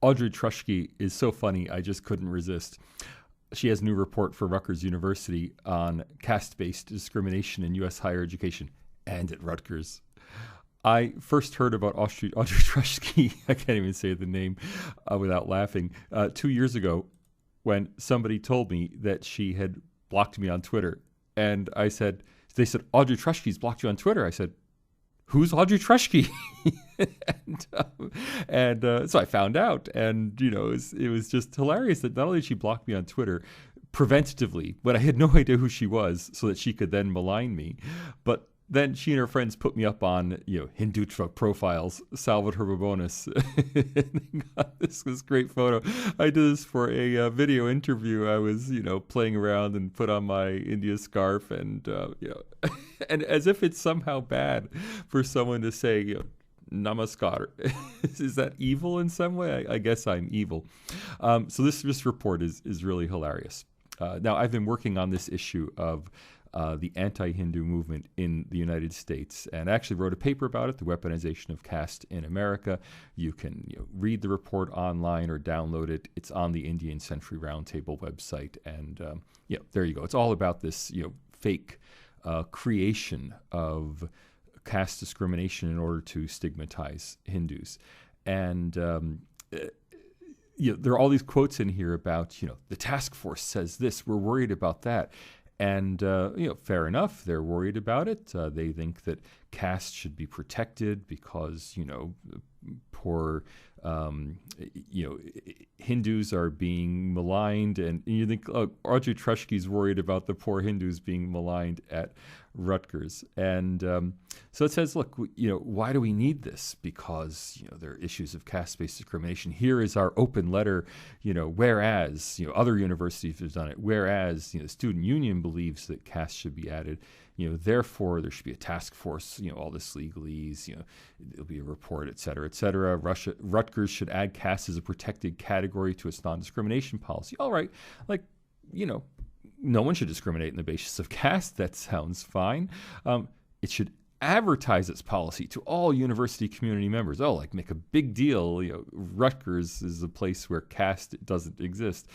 Audrey Truschke is so funny, I just couldn't resist. She has a new report for Rutgers University on caste-based discrimination in U.S. higher education and at Rutgers. I first heard about Audrey Truschke, I can't even say the name without laughing, 2 years ago when somebody told me that she had blocked me on Twitter. And they said, Audrey Truschke's blocked you on Twitter. I said, who's Audrey Truschke? So I found out, and it was just hilarious that not only did she block me on Twitter preventatively, but I had no idea who she was, so that she could then malign me. But then she and her friends put me up on Hindu profiles, Salvatore Babonis. Got this great photo. I did this for a video interview. I was playing around and put on my India scarf, and and as if it's somehow bad for someone to say namaskar. Is that evil in some way? I guess I'm evil. So this report is really hilarious. Now, I've been working on this issue of the anti-Hindu movement in the United States, and I actually wrote a paper about it, the weaponization of caste in America. You can read the report online or download it. It's on the Indian Century Roundtable website, and there you go. It's all about this fake creation of caste discrimination in order to stigmatize Hindus. And there are all these quotes in here about the task force says this, we're worried about that. And, fair enough, they're worried about it. They think that caste should be protected because, poor, Hindus are being maligned. And you think, Audrey Truschke's worried about the poor Hindus being maligned at Rutgers. And so it says, look, why do we need this? Because, there are issues of caste-based discrimination. Here is our open letter, whereas, other universities have done it, whereas, the student union believes that caste should be added. Therefore, there should be a task force, all this legalese, there'll be a report, et cetera, et cetera. Rutgers should add caste as a protected category to its non-discrimination policy. All right, no one should discriminate on the basis of caste. That sounds fine. It should advertise its policy to all university community members. Make a big deal. Rutgers is a place where caste doesn't exist.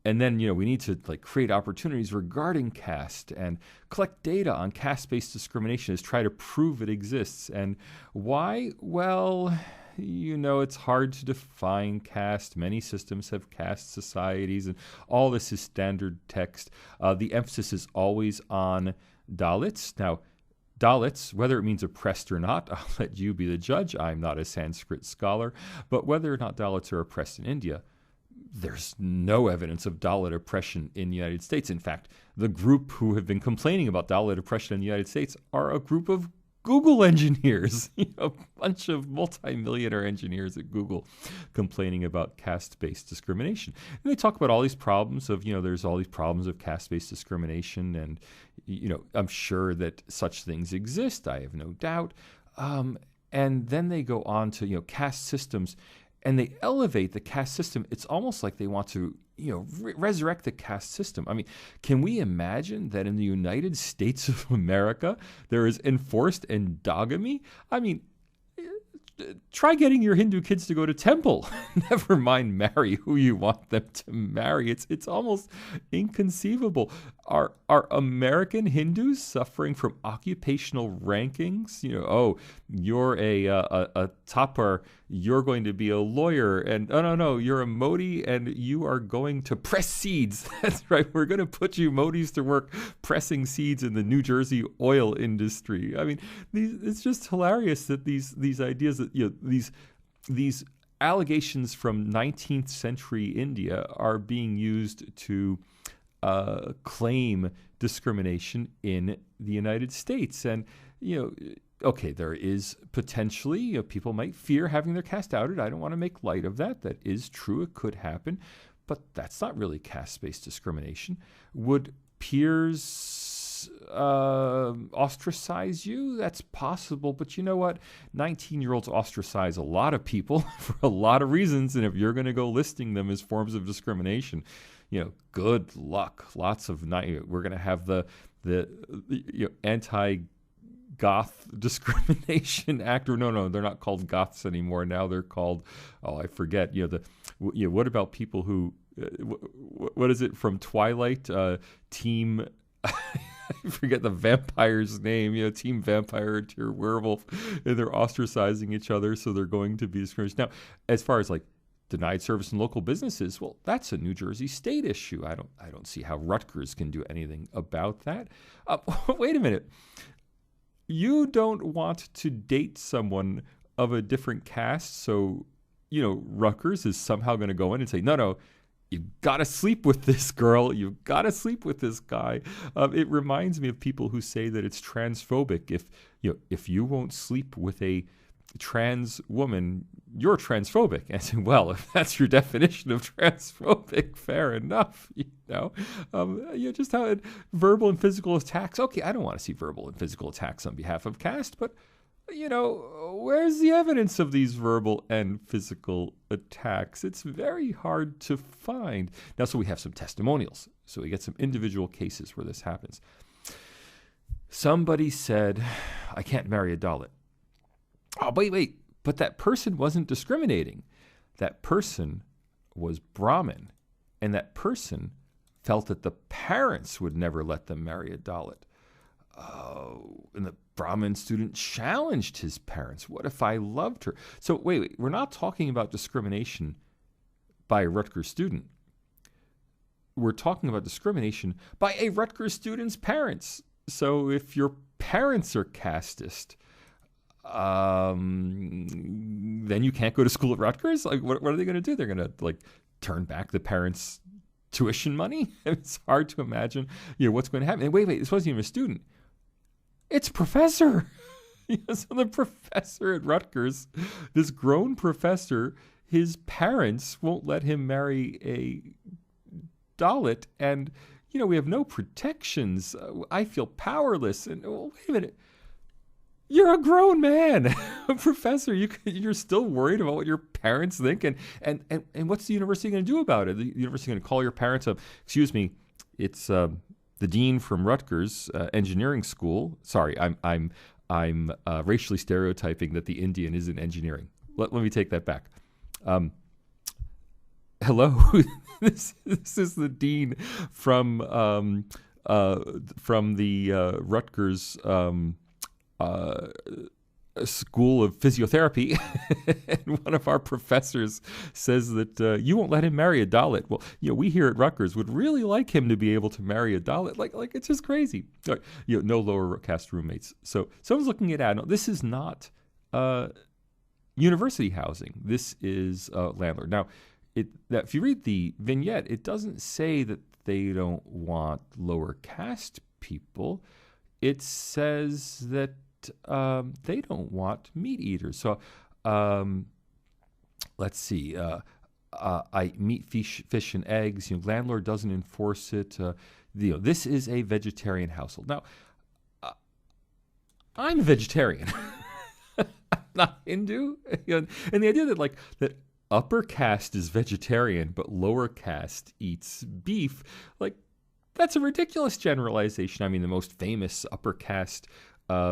And then, we need to create opportunities regarding caste and collect data on caste-based discrimination to try to prove it exists. And why? Well, it's hard to define caste. Many systems have caste societies, and all this is standard text. The emphasis is always on Dalits. Now, Dalits, whether it means oppressed or not, I'll let you be the judge. I'm not a Sanskrit scholar. But whether or not Dalits are oppressed in India, there's no evidence of Dalit oppression in the United States. In fact, the group who have been complaining about Dalit oppression in the United States are a group of Google engineers, a bunch of multi-millionaire engineers at Google complaining about caste-based discrimination. And they talk about all these problems of, there's all these problems of caste-based discrimination, and, I'm sure that such things exist. I have no doubt. And then they go on to, caste systems, and they elevate the caste system. It's almost like they want to, resurrect the caste system. I mean, can we imagine that in the United States of America, there is enforced endogamy? I mean, try getting your Hindu kids to go to temple. Never mind marry who you want them to marry. It's almost inconceivable. Are American Hindus suffering from occupational rankings? You're a Thapar, you're going to be a lawyer, and no, you're a Modi, and you are going to press seeds. That's right. We're going to put you Modis to work pressing seeds in the New Jersey oil industry. I mean, it's just hilarious that these ideas that these allegations from 19th century India are being used to claim discrimination in the United States. And, okay, there is potentially, people might fear having their caste outed. I don't want to make light of that. That is true. It could happen. But that's not really caste-based discrimination. Would peers ostracize you? That's possible. But you know what? 19-year-olds ostracize a lot of people for a lot of reasons. And if you're going to go listing them as forms of discrimination, good luck. We're going to have the anti Goth Discrimination Act. Or no, they're not called Goths anymore. Now they're called, I forget. What about people who, what is it from Twilight? Team, I forget the vampire's name. Team Vampire and Team Werewolf, and they're ostracizing each other, so they're going to be discriminated. Now, as far as like denied service in local businesses, well, that's a New Jersey state issue. I don't see how Rutgers can do anything about that. Wait a minute. You don't want to date someone of a different caste, so Rutgers is somehow going to go in and say, no, you got to sleep with this girl. You've got to sleep with this guy. It reminds me of people who say that it's transphobic. If you won't sleep with a trans woman, you're transphobic. And I say, well, if that's your definition of transphobic, fair enough. Just how verbal and physical attacks. Okay, I don't want to see verbal and physical attacks on behalf of caste, but where's the evidence of these verbal and physical attacks? It's very hard to find. Now, so we have some testimonials. So we get some individual cases where this happens. Somebody said, I can't marry a Dalit. Oh, wait. But that person wasn't discriminating. That person was Brahmin. And that person felt that the parents would never let them marry a Dalit. And the Brahmin student challenged his parents. What if I loved her? So wait, we're not talking about discrimination by a Rutgers student. We're talking about discrimination by a Rutgers student's parents. So if your parents are casteist, then you can't go to school at Rutgers? Like, what are they going to do? They're going to turn back the parents' tuition money? It's hard to imagine, what's going to happen. And wait, this wasn't even a student. It's a professor. So the professor at Rutgers, this grown professor, his parents won't let him marry a Dalit, and we have no protections. I feel powerless. And wait a minute. You're a grown man, a professor. You're still worried about what your parents think, and what's the university going to do about it? The university going to call your parents up? Excuse me, it's the dean from Rutgers engineering school. Sorry, I'm racially stereotyping that the Indian is in engineering. Let me take that back. Hello, this is the dean from the Rutgers. School of Physiotherapy, and one of our professors says that you won't let him marry a Dalit. Well, we here at Rutgers would really like him to be able to marry a Dalit. Like it's just crazy. No lower caste roommates. So someone's looking at ad. No, this is not university housing. This is landlord. Now, if you read the vignette, it doesn't say that they don't want lower caste people. It says that they don't want meat eaters. So let's see. I meat, fish, and eggs. Landlord doesn't enforce it. This is a vegetarian household. Now, I'm a vegetarian. I'm not Hindu. And the idea that that upper caste is vegetarian, but lower caste eats beef, that's a ridiculous generalization. I mean, the most famous upper caste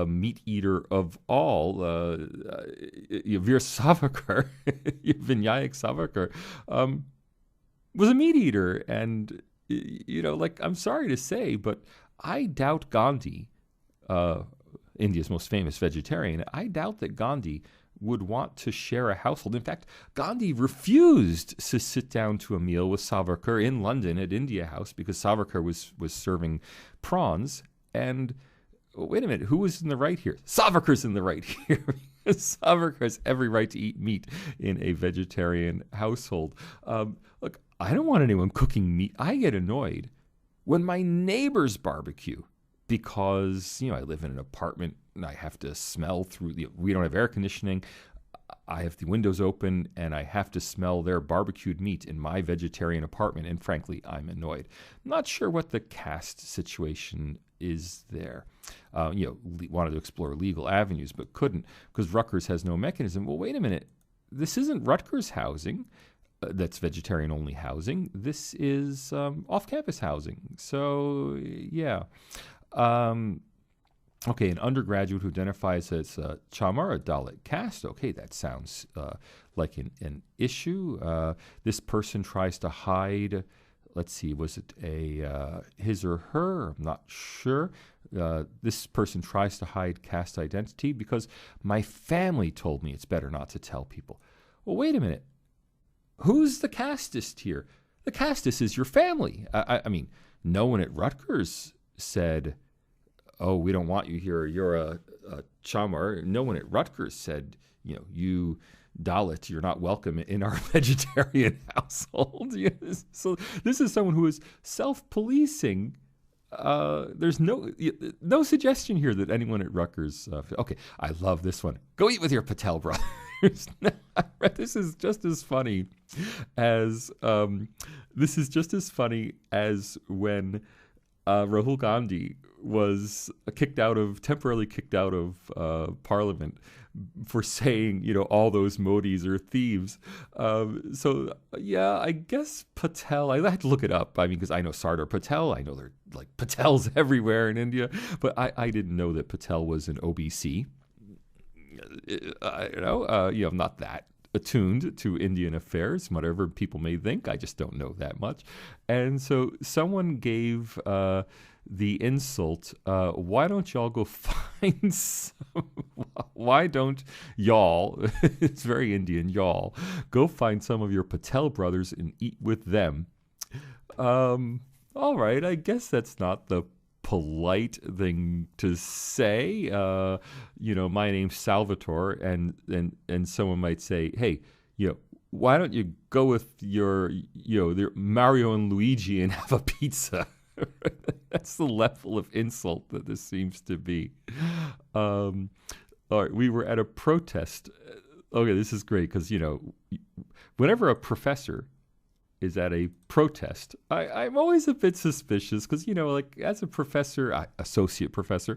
meat eater of all, Veer Savarkar, Vinayak Savarkar, was a meat eater. And, I'm sorry to say, but I doubt Gandhi, India's most famous vegetarian, I doubt that Gandhi would want to share a household. In fact, Gandhi refused to sit down to a meal with Savarkar in London at India House because Savarkar was serving prawns. And wait a minute, who was in the right here? Savarkar's in the right here. Savarkar has every right to eat meat in a vegetarian household. Look, I don't want anyone cooking meat. I get annoyed when my neighbors barbecue because, I live in an apartment and I have to smell through we don't have air conditioning. I have the windows open and I have to smell their barbecued meat in my vegetarian apartment. And frankly, I'm annoyed. Not sure what the caste situation is there. Wanted to explore legal avenues, but couldn't because Rutgers has no mechanism. Well, wait a minute. This isn't Rutgers housing. That's vegetarian-only housing. This is off-campus housing. So, yeah. Okay, an undergraduate who identifies as Chamar, a Dalit caste. Okay, that sounds like an issue. This person tries to hide. Let's see, was it a his or her? I'm not sure. This person tries to hide caste identity because my family told me it's better not to tell people. Well, wait a minute. Who's the casteist here? The casteist is your family. I mean, no one at Rutgers said, "Oh, we don't want you here. You're a Chamar." No one at Rutgers said, you Dalit, you're not welcome in our vegetarian household. So this is someone who is self-policing. There's no suggestion here that anyone at Rutgers. Okay, I love this one. Go eat with your Patel brothers. This is just as funny as when Rahul Gandhi was temporarily kicked out of Parliament for saying, all those Modis are thieves. I guess Patel, I had to look it up. I mean, because I know Sardar Patel. I know there are like Patels everywhere in India, but I didn't know that Patel was an OBC. I'm not that attuned to Indian affairs, whatever people may think. I just don't know that much. And so someone gave the insult, why don't y'all go find why don't y'all, it's very Indian, y'all, go find some of your Patel brothers and eat with them. All right, I guess that's not the polite thing to say. My name's Salvatore, and someone might say, hey, why don't you go with your Mario and Luigi and have a pizza? That's the level of insult that this seems to be. All right, we were at a protest. Okay, this is great because, whenever a professor is at a protest, I'm always a bit suspicious because, as a professor, associate professor,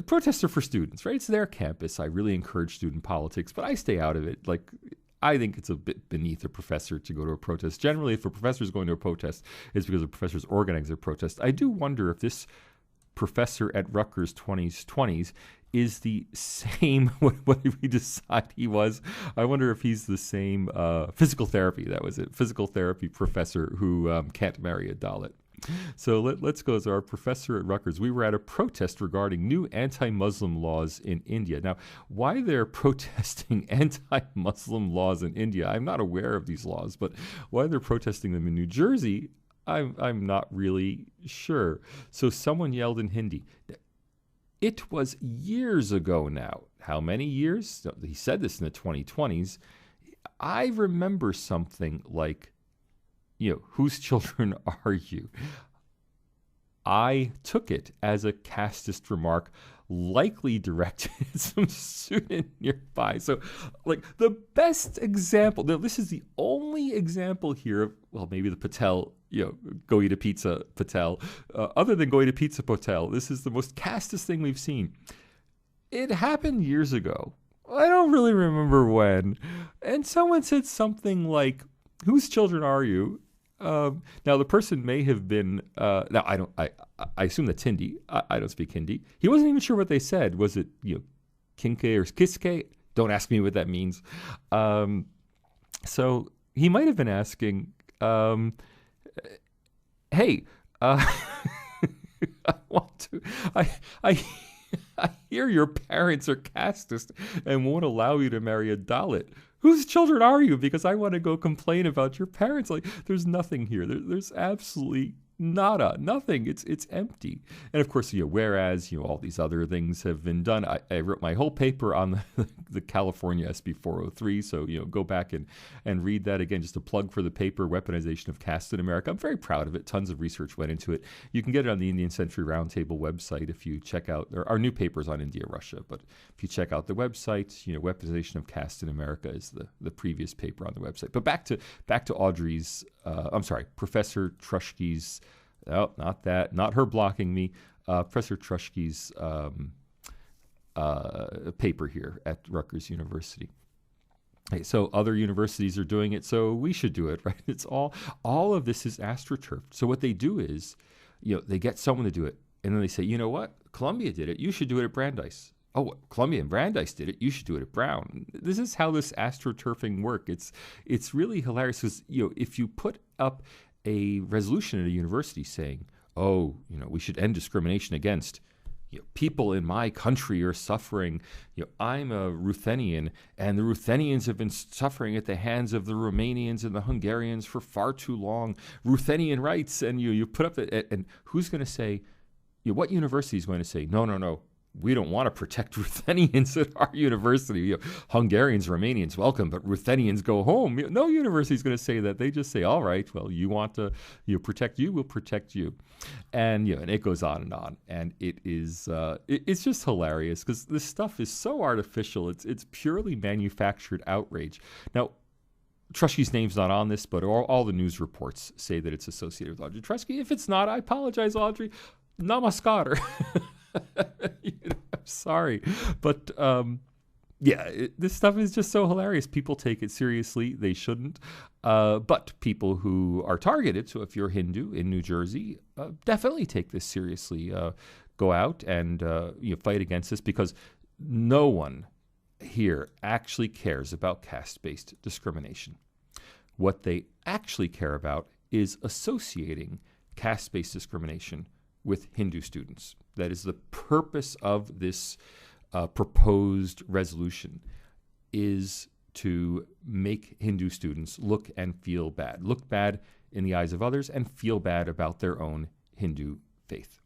protests are for students, right? It's their campus. I really encourage student politics, but I stay out of it. Like, I think it's a bit beneath a professor to go to a protest. Generally, if a professor is going to a protest, it's because the professor's organizing a protest. I do wonder if this professor at Rutgers 20s is the same, what did we decide he was? I wonder if he's the same physical therapy, that was it, physical therapy professor who can't marry a Dalit. So let's go as our professor at Rutgers. We were at a protest regarding new anti-Muslim laws in India. Now, why they're protesting anti-Muslim laws in India, I'm not aware of these laws, but why they're protesting them in New Jersey, I'm not really sure. So someone yelled in Hindi. It was years ago now. How many years? He said this in the 2020s. I remember something like, whose children are you? I took it as a casteist remark, likely directed at some student nearby. So, the best example, now this is the only example here of, well, maybe the Patel, go eat a pizza Patel. Other than going to Pizza Patel, this is the most casteist thing we've seen. It happened years ago. I don't really remember when. And someone said something like, whose children are you? Now the person may have been. Now I assume that's Hindi. I don't speak Hindi. He wasn't even sure what they said. Was it kinke or kiske? Don't ask me what that means. So he might have been asking, "Hey, I want to. I hear your parents are casteist and won't allow you to marry a Dalit. Whose children are you? Because I want to go complain about your parents." There's nothing here. There's absolutely nada, nothing. It's empty. And of course, whereas, all these other things have been done. I wrote my whole paper on the California SB 403. So, go back and read that again, just a plug for the paper, Weaponization of Caste in America. I'm very proud of it. Tons of research went into it. You can get it on the Indian Century Roundtable website if you check out, our new papers on India, Russia. But if you check out the website, Weaponization of Caste in America is the previous paper on the website. But back to Audrey's, Professor Truschke's, not her blocking me, Professor Truschke's paper here at Rutgers University. Okay, so other universities are doing it, so we should do it, right? It's all of this is astroturfed. So what they do is, they get someone to do it. And then they say, you know what? Columbia did it. You should do it at Brandeis. Oh, Columbia and Brandeis did it. You should do it at Brown. This is how this astroturfing work. It's really hilarious because, if you put up a resolution at a university saying, oh, we should end discrimination against people in my country are suffering. I'm a Ruthenian, and the Ruthenians have been suffering at the hands of the Romanians and the Hungarians for far too long. Ruthenian rights, and you put up and who's going to say? What university is going to say no? We don't want to protect Ruthenians at our university. Hungarians, Romanians, welcome, but Ruthenians go home. No university is going to say that. They just say, all right, well, you want to protect you, we'll protect you. And and it goes on. And it is it's just hilarious because this stuff is so artificial. It's purely manufactured outrage. Now, Truschke's name's not on this, but all the news reports say that it's associated with Audrey Truschke. If it's not, I apologize, Audrey. Namaskar. I'm sorry, but this stuff is just so hilarious. People take it seriously. They shouldn't. But people who are targeted, so if you're Hindu in New Jersey, definitely take this seriously. Go out and fight against this, because no one here actually cares about caste-based discrimination. What they actually care about is associating caste-based discrimination with Hindu students. That is the purpose of this proposed resolution, is to make Hindu students look and feel bad. Look bad in the eyes of others and feel bad about their own Hindu faith.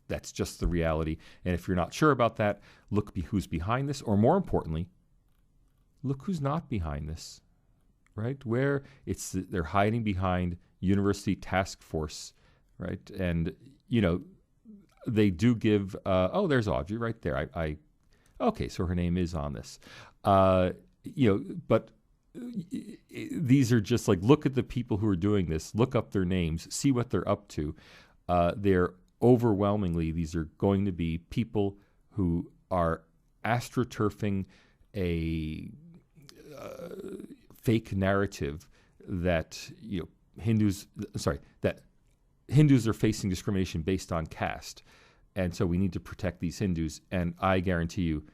That's just the reality. And if you're not sure about that, look who's behind this, or more importantly, look who's not behind this, right? Where they're hiding behind university task force, right? And, they do give, there's Audrey right there. Okay, so her name is on this. But these are just like, look at the people who are doing this, look up their names, see what they're up to. They're overwhelmingly, these are going to be people who are astroturfing a fake narrative that, that Hindus are facing discrimination based on caste. And so we need to protect these Hindus. And I guarantee you,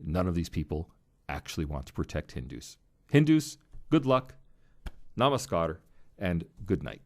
none of these people actually want to protect Hindus. Hindus, good luck, namaskar, and good night.